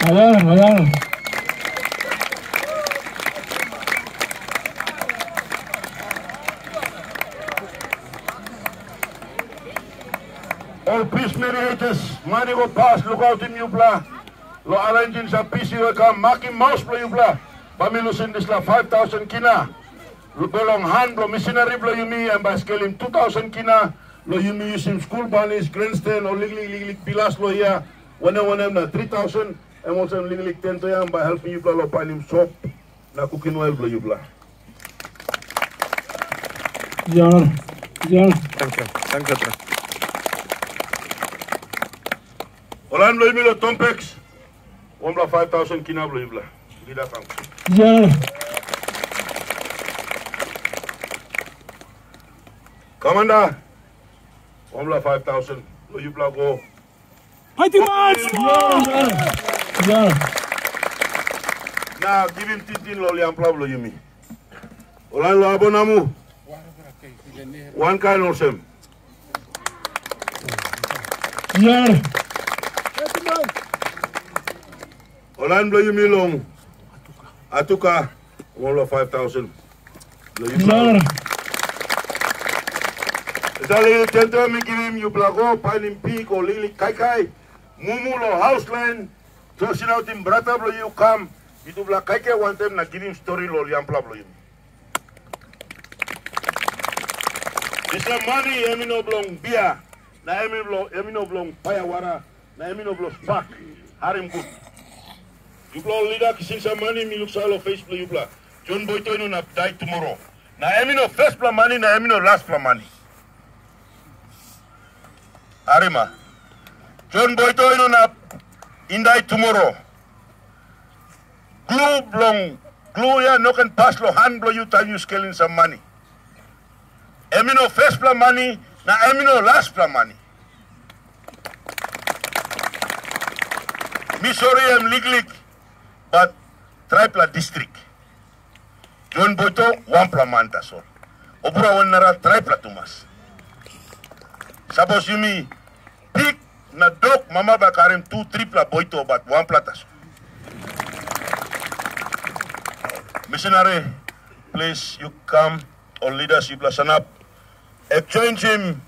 Ayan. All peace mediators, mani ko pass, lugaw tim yupla. Lo arrangin sa PC ka maki mouse pla yupla. Pamilusin disla 5,000 kina. Golong han lo missionary pla yumi ang baskelim 2,000 kina. Lo yumi yusim school banis grandstand o liglig pilas lo ya. Wanem na 3,000. And also liglig 10 to yan by helping yupla lo panim soap na cooking oil pla yupla. Jangan. Thank you. Olan lo yumi lo Tompex. 5,000 kina lo yupla. Tidak tang. Jangan. Commander, 5,000. Lo yupla go. Fighting match! Jangan. Now give him 15 lo liampla lo yumi. Olan lo abonamu. One kind or same. Jangan. Olan lo yumi long. Atuka. 5,000. Lo yumi. Jangan. Dali tento mi give him yupla go. Pain him peak or lili kai. Mumu lo house line. Tosin out him brata lo you come. Itu bla kai one time na give him story lo liampla lo yumi. This money emino blong bia, na emino blong payawara, na emino blong spark, harim good. You blow leader kisin sa money mi luksa lo face play yupla. John Boyto ino na die tomorrow. Na emino first pla money, na emino last pla money. Arima. John Boyto ino na indai tomorrow. Glue ya no can pass lo hand blow you time you scaling some money. Emino first pla money, na emino last pla money. Mi sorry em liglig, but tripla district. John Boyto one pla manta so. Opura wanara tripla tumas. Suppose you me pick na dog mama bakarim 2 tripla Boyto but one pla taso. Missionary, please you come or leaders you stand up. Exchange him